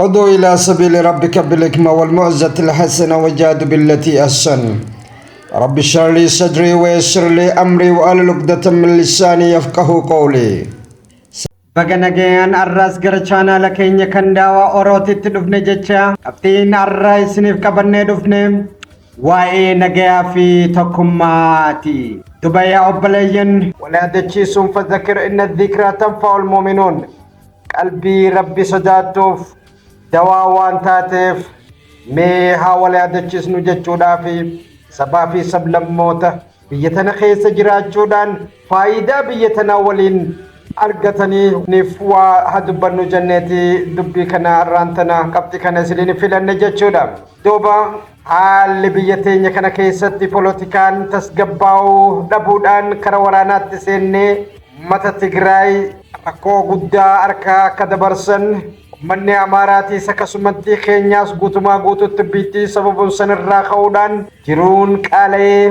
ادعو إلى سبيل ربك بالحكمة والموعظة الحسنة وجاهد بالتي أحسن رب اشرح لي صدري ويسر لي أمري واحلل عقدة من لساني يفقهوا قولي. Baganagayan arras gara channel keenya kan daawaa orootitti dhufne jecha qabxiin arraa isiniif qabannee dhufne waa'ee nagayaa fi tokkummaati. Dubayyaa obboleeyyan walaadachiisuun fadhakir inna dhikraa tanfa'ul mu'minuun qalbii rabbi sodaatuuf dawaa waan taateef mee haa walaadachiisnu jechuudhaaf sabaa fi sablammoota biyya tana keessa jiraachuudhaan faayidaa biyya tanaa waliin argatanii niif waa hadubbannu jenneeti dubbii kana arraantana qabxi kana isiniin filanne jechuudha. Duuba haalli biyya teenya kana keessatti polotikaan tasgabbaa'uu dhabuudhaan kara waraanaatti seennee mata Tigraay rakkoo guddaa harkaa akka dabarsan manni Amaaraatiis akkasumatti keenyaas guutumaa guututti biitti sababuun sanirraa ka'uudhaan jiruun qaala'ee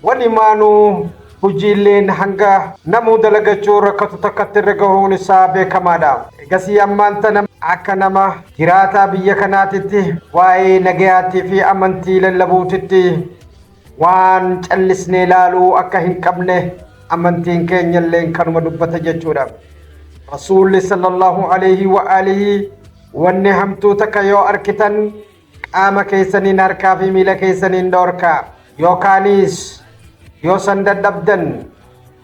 walumaanuu hojiileen hanga namuu dalagachuu rakkatu takkatti irra gahuun isaa beekamaadha. Egasii ammaan tana akka nama jiraataa biyya kanaatitti waa'ee nagayaatii fi amantii lallabuutitti waan callisnee ilaaluu akka hin qabne amantiin keenya illee kanuma dubbata jechuudha. Rasuulli sallallahu alaihi wa alihi wanni hamtuu takka yoo arkitan qaama keessaniin harkaa fi miila keessaniin dhorkaa yookaanis yoo san dadhabdan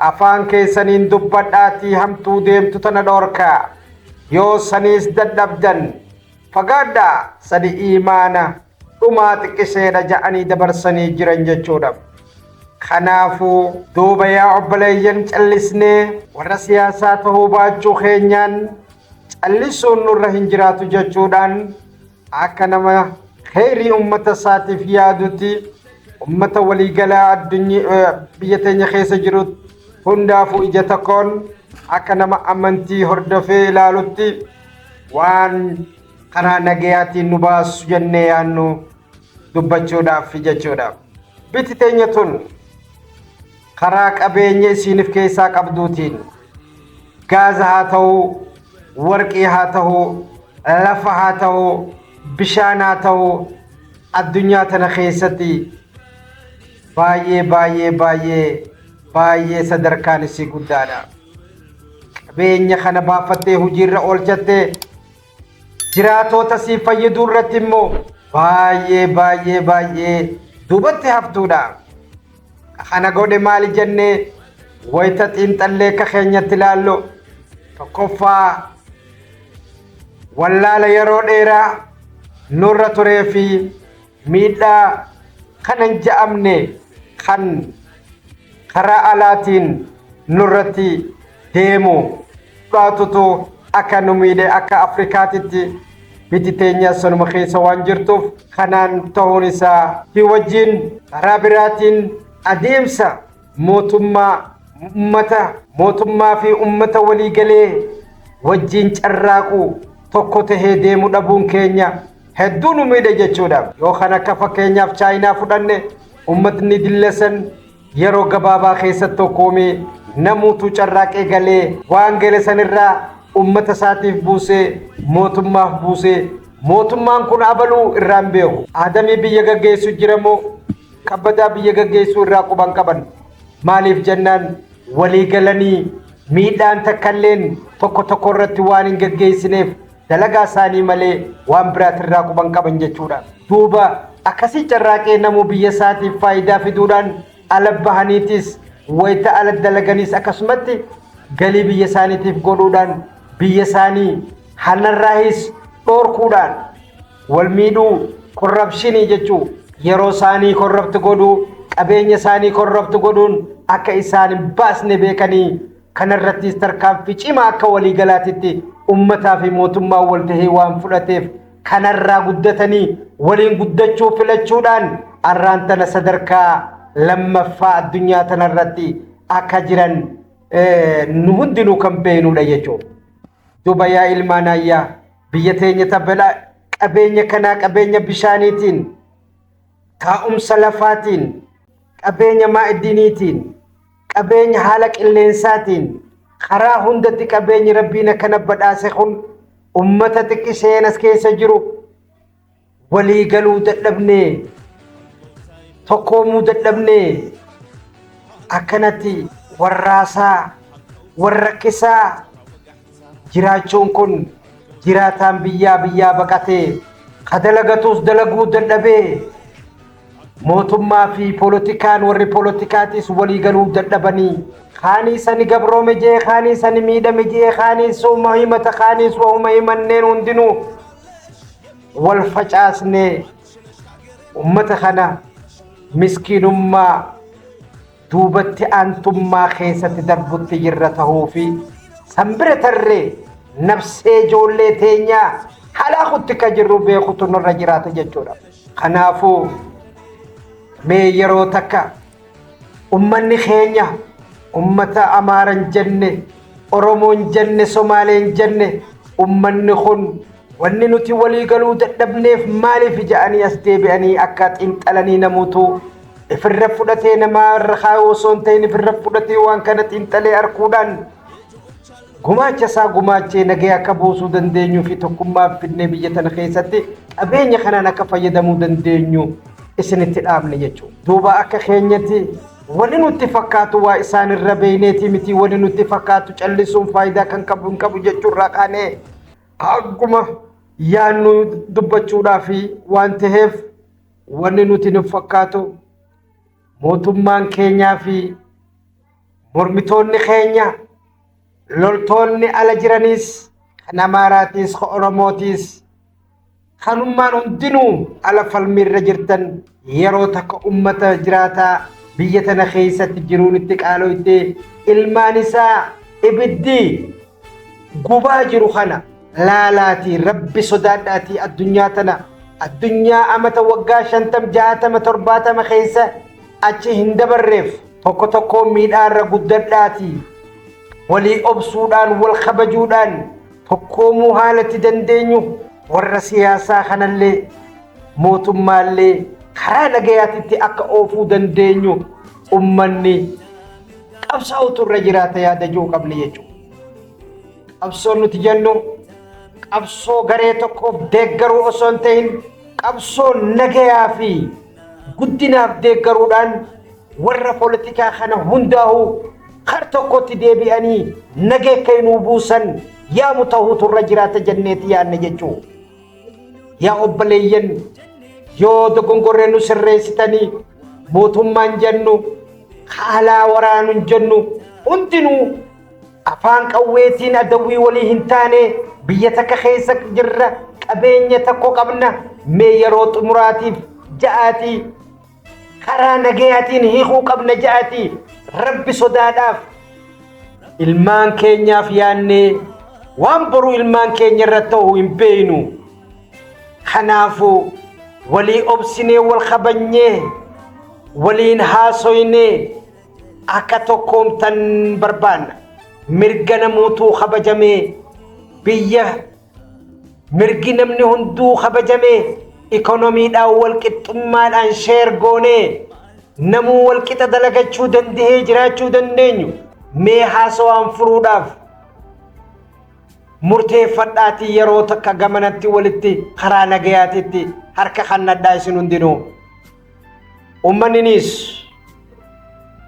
afaan keessaniin dubbadhaatii hamtuu deemtu tana dhorkaa yoo saniis dadhabdan fagaadhaa sadi iimaana dhumaa xiqqisheedha ja'anii dabarsanii jiran jechuudha. Kanaafuu duuba yaa obboleeyyan callisnee warra siyaasaa tahuu baachuu keenyaan callisuun nurra hin jiraatu jechuudhaan akka nama kheyrii ummata isaatiif yaadutti ummata waliigalaa addunyaa biyya teenya keessa jiru hundaafuu ija tokkoon akka nama amantii hordofee ilaalutti waan karaa nagayaatiin nu baasu jennee yaannu dubbachuudhaaf jechuudha. Biyyi teenya tun karaa qabeenya isiiniif keessaa qabduutiin gaaza haa ta'uu, warqii haa ta'uu, lafa haa ta'uu, bishaan haa ta'uu addunyaa tana keessatti baay'ee sadarkaan isii guddaadha. Qabeenya kana baafattee hojiirra oolchattee jiraatota sii fayyaduu irratti immoo baay'ee duubatti haftuudha. Kana godhe maali jennee wayita xiinxallee akka keenyatti ilaallu tokkoffaa wallaala yeroo dheeraa nurra turee fi miidhaa kanan ja'amne kan karaa alaatiin nurratti deemu dhaatutu akka nu miidhe akka Afrikaatitti biyyi teenya sanuma keessa waan jirtuuf kanaan ta'uun isaa fi wajjin karaa biraatiin adeemsa mootummaa fi ummata waliigalee wajjin carraaqu tokko tahee deemu dhabuun keenya hedduu nu miidhe jechuudha. Yoo kana akka fakkeenyaaf Chaayinaa fudhanne ummatni dillasan yeroo gabaabaa keessatti tokkoomee namuutu carraaqee galee waan gale sanirraa ummata isaatiif buusee mootummaaf buusee mootummaan kun abaluu irraan beeku. Adamii biyya gaggeessu jiramoo kabbadaa biyya gaggeessu irraa quban qaban maaliif jennaan walii galanii miidhaan takkalleen tokko irratti waan hin gaggeessineef dalagaa isaanii malee waan biraatirraa quban qaban jechuudha. Duuba akkasii carraaqee namuu biyya isaatiif faayidaa fiduudhaan ala bahaniitis wayita ala dalaganiis akkasumatti galii biyya isaaniitiif godhuudhaan biyya isaanii hanarraahis dhoorkuudhaan wal miidhuu korrapshinii jechuu yeroo isaanii korrapti godhuu qabeenya isaanii korrapti godhuun akka isaan hin baasne beekanii kanarrattis tarkaanfii cimaa akka waliigalaatitti ummataa fi mootummaa wal tahee waan fudhateef kanarraa guddatanii waliin guddachuu filachuudhaan arraan tana sadarkaa lammaffaa addunyaa tanarratti akka jiran nu hundinuu kan beeknudha jechuudha. Duuba yaa ilmaan ayyaa biyya teenya tabbala qabeenya kanaa qabeenya bishaaniitiin taa'umsa lafaatiin qabeenya maa'idiniitiin qabeenya haala qilleensaatiin karaa hundatti qabeenyi rabbiin akkana badhaase kun ummata xiqqiseen as keessa jiru walii galuu dadhabnee tokkoomuu dadhabnee akkanatti warraasaa warrakkisaa jiraachuun kun jiraataan biyyaa baqatee kadalagatus dalaguu dadhabee mootummaa fi poolitikaan warri poolitikaatis walii galuu dadhabanii kaanii sani gabroome jee kaanii sani miidhame jee kaanii sooma himata kaanii sooma himanneen hundinuu wal facaasnee ummata kana miskiinummaa duubatti aantummaa keessatti darbutti jirra tahuu fi sanbira tarree nafsee ijoollee teenyaa halaakutti ka jirru beekutu nurra jiraata jechuudha. Kanaafuu mee yeroo takka ummanni keenya ummata Amaaran jenne Oromoon jenne Somaaleen jenne ummanni kun wanni nuti walii galuu dadhabneef maaliif ja'anii as deebi'anii akka xiinxalanii namuutu ifirra fudhatee namaa irra kaayuu osoo hin ta'in ifirra fudhatee waan kana xiinxalee arguudhaan gumaacha isaa gumaachee nagee akka buusuu dandeenyu fi tokkummaa fidnee biyya tana keessatti qabeenya kanaan akka fayyadamuu dandeenyu isinitti dhaabne jechuudha. Duuba akka keenyatti wani nutti fakkaatu waa isaan irra beeyneeti miti wani nutti fakkaatu callisuun faayidaa kan qabu hin qabu jechuurraa qaanee akkuma yaannu dubbachuudhaaf waan ta'eef wanni nuti nu fakkaatu mootummaan keenyaa fi mormitoonni keenya loltoonni ala jiranis kan Amaaraatis kan Oromootis kanummaan hundinuu ala falmiirra jirtan yeroo takka ummata jiraataa biyya tana keessatti jiruun itti qaaloyte ilmaan isaa ibiddi gubaa jiru kana laalaati rabbi sodaadhaati addunyaa tana addunyaa amata waggaa 50 60 70 keessa achi hin dabarreef tokko miidhaarra guddadhaati walii obsuudhaan wal kabajuudhaan tokkoomuu haalatti dandeenyu warra siyaasaa kanallee mootummaallee karaa nagayaatitti akka oofuu dandeenyu ummanni qabsaa'utu irra jiraata yaadachuu qabne jechuudha. Qabsoon nuti jennu qabsoo garee tokkoof deeggaruu osoo hin ta'in qabsoo nagayaa fi guddinaaf deeggaruudhaan warra poolitikaa kana hundaa'u kar tokkotti deebi'anii nagee keenuu buusan yaamu ta'uutu irra jiraata jenneeti yaadne jechuudha. Yaa obboleeyyan yoo dogongorree nu sirreessitanii mootummaan jennu haalaa waraanuun jennu hundinuu afaan qawweetiin adawwii walii hin taane biyya takka keessa jirra qabeenya tokko qabna mee yeroo xumuraatiif ja'aatii karaa nagayaatiin hiikuu qabna ja'aatii rabbi sodaadhaaf ilmaan keenyaaf yaannee waan boruu ilmaan keenya irra ta'u hin beeynu. Kanaafuu walii obsinee wal kabanyee waliin haasoynee akka tokkoomtan barbaanna. Mirga namuutuu kabajamee biyya mirgi namni hunduu kabajamee ikonomiidhaan wal qixxummaadhaan sheer goonee namuu wal qixa dalagachuu danda'ee jiraachuu dandeenyu mee haasawaan furuudhaaf murteeffadhaatii yeroo takka gamanatti walitti karaa nagayaatitti harka kannadhaa isin hundinuu.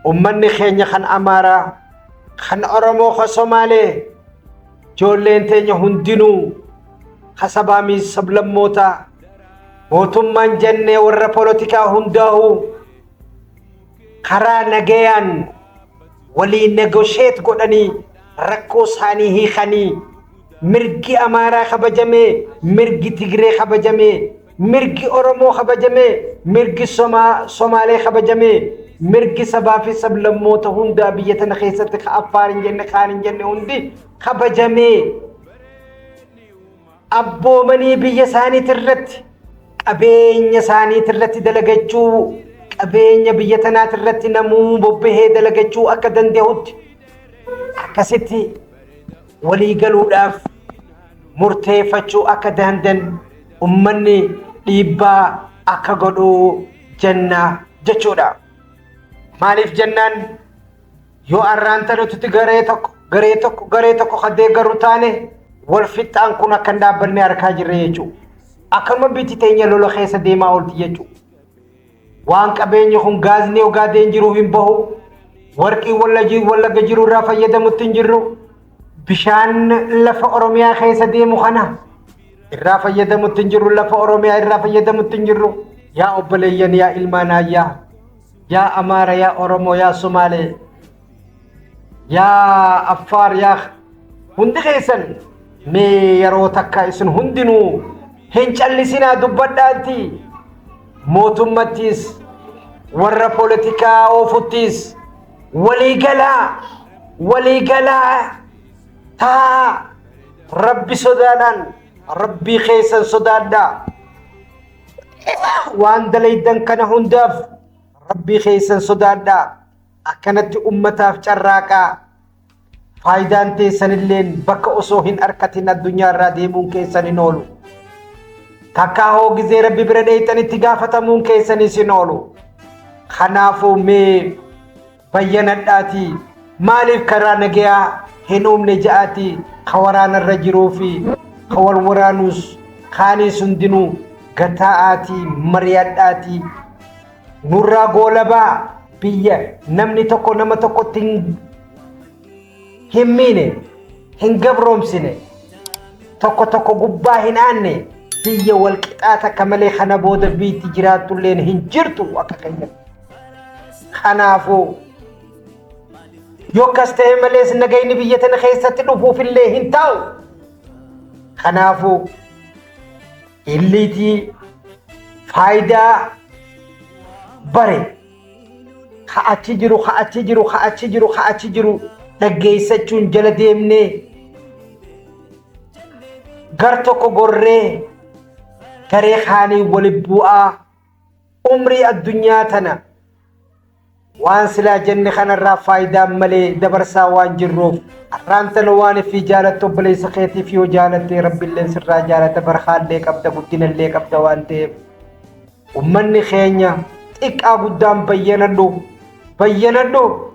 Ummanni keenya kan Amaaraa kan Oromoo kan Somaalee ijoolleen teenya hundinuu kan sabaa sablammoota mootummaan jennee warra poolitikaa hundaa'u karaa nagayaan walii negosheet godhanii rakkoo isaanii hiikanii mirgi Amaaraa kabajamee mirgi Tigree kabajamee mirgi Oromoo kabajamee mirgi Somaalee kabajamee mirgi sabaa fi sablammoota hundaa biyya tana keessatti ka Affaar hin jenne kaan hin jenne hundi kabajamee abboomanii biyya isaaniitti irratti qabeenya isaaniitti irratti dalagachuu qabeenya biyya tanaatti irratti namuu bobbahee dalagachuu akka danda'utti akkasitti walii galuudhaaf murteeffachuu akka dandan ummanni dhiibbaa akka godhuu jenna jechuudha. Maaliif jennaan yoo arraanta nuti garee tokko deeggaru taane والفتان كنا كندا بني أركاج ريجو أكما بيتي تيني لولا خيسة ديما قلت يجو وان كبيني خون غازني وغادين جرو بهو ورقي ولا جي ولا جرو رافا يدمو تنجرو بشان لفا أوروميا خيسة ديمو خنا الرافا يدمو تنجرو لفا أوروميا الرافا يدمو تنجرو يا أبليين يا إلمانا يا أمارة يا أورومو يا سومالي يا أفار يا هندي خيسن مي يرو تكا اسن هندنو هنچلسنا دبدانتي موتمتيس ورا بوليتيكا اوفتيس ولي غلا تا ربي سودانان ربي خيسن سودادا وان دليدن كان هندف ربي خيسن سودادا أكنت أمتاف شراكا فايدان تيسن اللين بك أسوهن أركتنا الدنيا راديمون كيسن نولو تكاهو جزي ربي برديتن اتقافة مون كيسن سنولو خنافو مي بيّنت آتي مالف كرانجيا هنوم نجاتي خواران الرجرو في خوار ورانوس خاني سندنو غتااتي مرياداتي نورا غولبا biyya namni tokko nama tokkotti hin miine hin gabroomsine tokko gubbaa hin aanne biyya wal qixaata kamalee kana booda biitti jiraatulleen hin jirtu akka keenya kanaafuu yoo kas ta'e malees nagayni biyya tana keessatti dhufuufillee hin taa'u kanaafuu illiitii faayidaa bare خاچي جرو دغيسچون جل ديمني غرتو كو غوري تاريخاني ولبوا عمري الدنيا تنا وان سلا جن خنا را فايدا ملي دبرسا وان جروف رانتن وان في جالتو بلي سخيتي في جالت رب الله سر جالت برخال ليك ابدا بدين ليك ابدا وانت ومن خينيا اك ابدام بيّنادو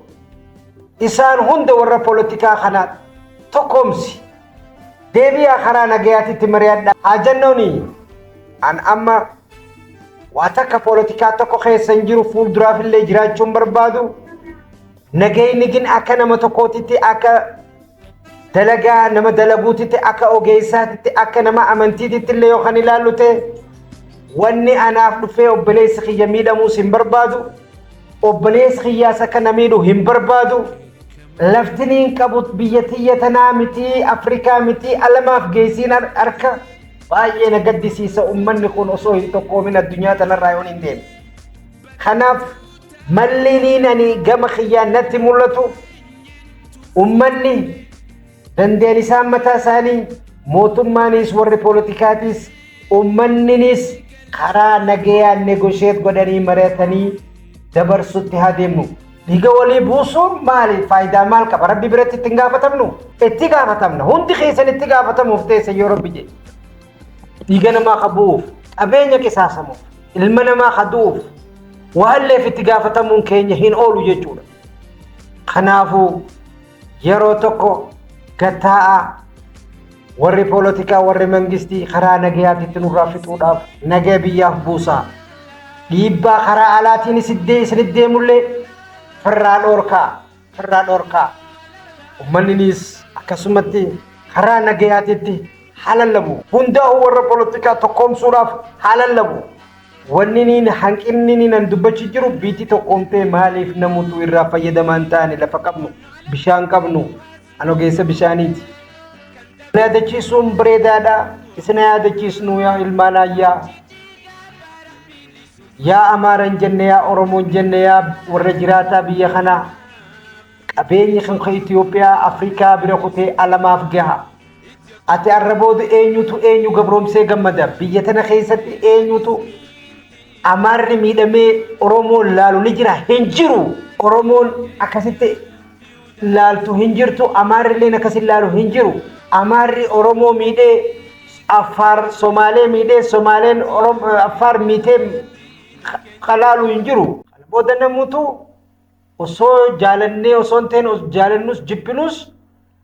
إسان هند ورا بوليتيكا خنات تقومسي ديبي آخرا نجياتي تمريادا أجنوني أن أما واتاكا بوليتيكا تقو خيسان جيرو فول درافي اللي جراج چنبر بادو نجي نجين أكا نما تقوتي تي أكا دلقا نما دلقوتي تي أكا أوغيساتي تي أكا نما أمنتي تي اللي يوخاني لالو تي واني أنا أفلو فيه وبليس خياميدا موسين بربادو وبليس خياسة كنميدو هم بربادو لفتنين كبوت بيتية تنامتي أفريكا متي ألما في جيسين أركا باينا قد سيسا أمان نكون أصوهي تقو من الدنيا تنرايون اندين خناف ملينينني قم خيانتي مولتو أماني دندين سامتا ساني موتمانيس وري بوليتيكاتيس أمانينيس خرا نجيا نيغوشيت قدري مريتاني دبر سوتي هاديمو ديغا ولي بوسون مالي فايدا مال كبر ربي برت تنغافتمنو اتغافتمنا هوندي خيسن اتغافتمو فتي سيو ربي جي ديغا ما خبوف ابينيا كساسمو المنا ما خدوف وهل في اتغافتمو كينيا هين اولو جيجودا خنافو يرو توكو غتا وري بوليتيكا وري منغستي خرا نغياتي تنورا فتوداف نغي بيا بوسا ديبا خرا علاتين سدي مولي فران أوركا ومنينيس أكسمتي خرا نجياتي حلال لبو هندا هو البوليتيكا تقوم سوراف حلال لبو ونينين حنكينين ندبتشي جرو بيتي تقومتي مالي نموتو إرا فيدا مانتاني لفقبنو بشان قبنو أنو جيسا بشانيتي لا دجيسون بريدادا إسنا دجيسنو يا المانا يا أمارن جنة يا أورمون جنة يا ورجراتا بيخنا أبيني خنخ إثيوبيا أفريقيا بيرقطي ألما فجها أتى الربود أينيو قبرهم سيجمدا بيتنا خيست أينيو أمار ميدمي أورمون لالو نجرا هنجرو أورمون أكاسيت لالتو هنجرتو أمار لينا كاسيت لالو هنجرو أمار أورمو ميدي أفار سومالي ميدي سومالين أورم أفار ميتم خلالو ينجرو بودنا موتو وصو جالني وصونتين جالنوس جبنوس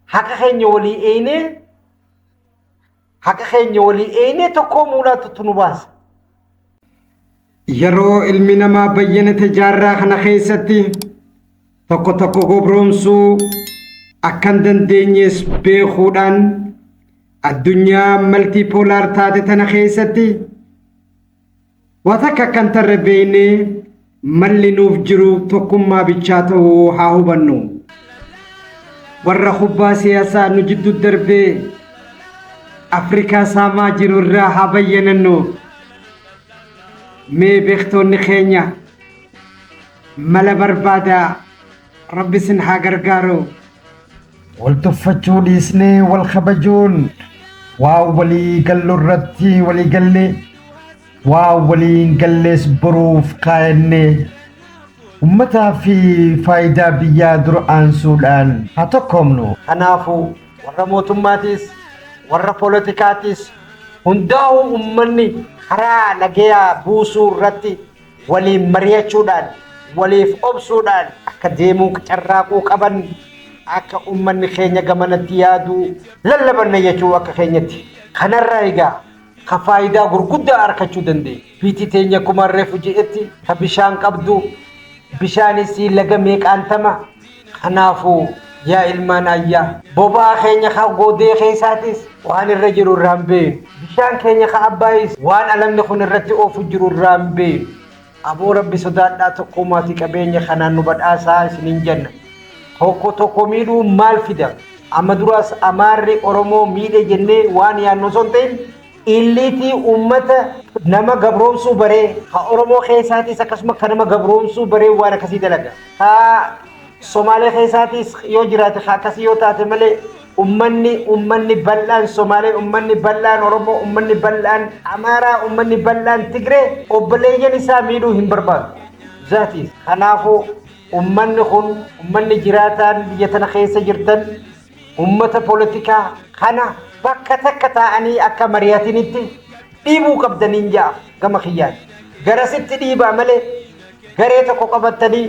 حقا خين يولي ايني haqa keenya walii eenee tokko muulaatu nu baasa. Yeroo ilmi namaa bayyanate jaarraa kana keessatti tokko tokko gobroomsuu akkan dandeenyees beekuudhaan addunyaa maltiipoolar taate tana keessatti watakka kan tarre beeknee malli nuuf jiru tokkummaa bichaa ta'uu haa hubannu. Warra kubbaa siyaasaa nu jidduu darbee Afrikaa saamaa jiru irraa haa bayyanannu. Mee beektoonni keenya mala barbaadaa Rabbi sin haa gargaaru. Wal tuffachuu dhiisnee wal kabajuun waa walii gallu irratti walii galle waa waliin gallees boruuf kaayannee ummataa fi faayidaa biyyaa dura aansuudhaan haa tokkoomnu. Kanaafuu warra mootummaatis warra poolitikaatis hundaa'u ummanni karaa nagayaa buusuu irratti waliin mari'achuudhaan waliif obsuudhaan akka deemuu carraaquu qaban akka ummanni keenya gamanatti yaadu lallabanna jechuu akka keenyatti. Kanarraa egaa ka faayidaa gurguddaa argachuu dandeenya. Biyyi teenya akkuma reefu jedhetti ka bishaan qabdu bishaanis laga meeqaantama. Kanaafuu yaa ilmaan ayyaa bobaa keenya ka godee keessaatis waan irra jiru irraan beenu. Bishaan keenya ka abbaayis waan alamni kun irratti oofu jiru irraan beenu. Aboo Rabbi sodaadhaa tokkummaati qabeenya kanaan nu badhaasaa isiniin jenna. Tokko miidhuu maal fida? Amma duraas amaarri Oromoo miidhe jennee waan yaannu son ta'in illiitii uummata nama gabroomsuu baree ka Oromoo keessaatis akkasuma ka nama gabroomsuu baree waan akkasii dalaga. Ka Somaalee keessaatis yoo jiraate akkasii yoo taate malee ummanni bal'aan Somaalee, ummanni bal'aan Oromoo, ummanni bal'aan Amaaraa, ummanni bal'aan Tigree obboleeyyan isaa miidhuu hin barbaadu. Zaatis kanaafuu ummanni kun ummanni jiraataan biyya tana keessa jirtan ummata poolitikaa kana bakka takka taa'anii akka mari'atinitti dhiibuu qabdaniin ja'a gama kiyyaan. Garasitti dhiibaa malee garee tokko qabatanii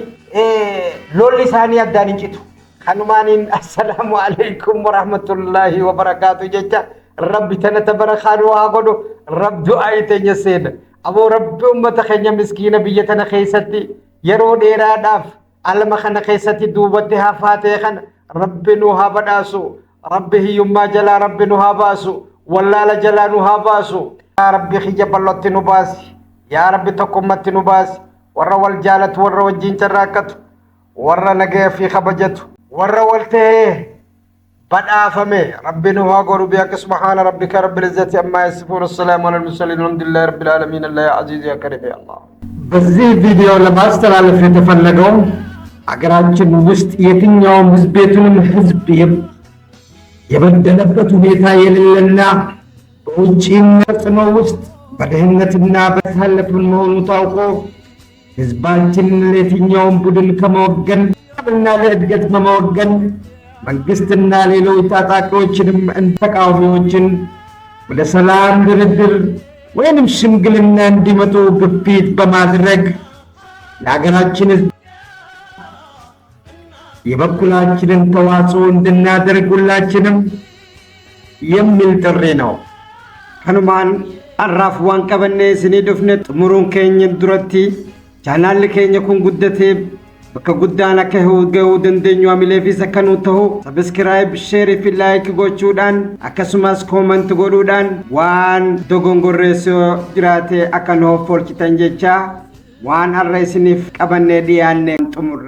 lolli isaanii addaan hin citu. Kanumaaniin assalaamu alaikum warahmatullahi wabarakaatu jecha Rabbi tana tabarakaanu haa godhu. Rabbi du'aa teenya seena. Aboo Rabbi ummata keenya miskiina biyya tana keessatti yeroo dheeraadhaaf alma kana keessatti duubatti hafaatee kana Rabbi nu haa badhaasu. Rabbi hiyyummaa jalaa Rabbi nu haa baasu. Wallaala jalaa nu haa baasu. Yaa Rabbi xiyya bal'ootti nu baasi. Yaa Rabbi tokkummatti nu baasi. Warra wal jaalatu warra wajjin carraaqqatu warra nagaya fi kabajatu warra wal ta'ee badhaafame Rabbi nu haa godhu. Biaka subhaana rabbika rabbil izzati amma yasifuun assalaamu alal mursaliin alhamdulillahi rabbil aalamiin Allah ya aziz ya karim ya Allah። በዚህ ቪዲዮ ለማስተላለፍ የተፈለገው አገራችን ውስጥ የትኛውም ህዝቤቱንም ህዝብ የበደለበት ሁኔታ የሌለና በውጪም ተጽዕኖ ውስጥ በድህነትና በታለፍን መሆኑ ታውቆ ህዝባችን ለየትኛውም ቡድን ከመወገን እና ለእድገት በመወገን መንግስትና ሌሎች ታጣቂዎችንም ተቃዋሚዎችን ወደ ሰላም ድርድር ወይንም ሽምግልና እንዲመጡ ግፊት በማድረግ ለሀገራችን የበኩላችንን ተዋጽኦ እንድናደርግ ሁላችንም የሚል ጥሪ ነው። ከኑማን አራፍ ዋን ቀበኔ ስኒ ዱፍነ ጥሙሩን ኬኝ ዱረቲ ቻናል ኬኝ ኩን ጉደቴ bakka guddaan akka gahuu dandeenyu amileefis akka nu ta'u sabskiraayib sheerii fi laayik gochuudhaan akkasumas kooment godhuudhaan waan dogongorreessoo jiraate akka nuuf oolchitan jecha waan har'a isiniif qabannee dhiyaanne xumurra.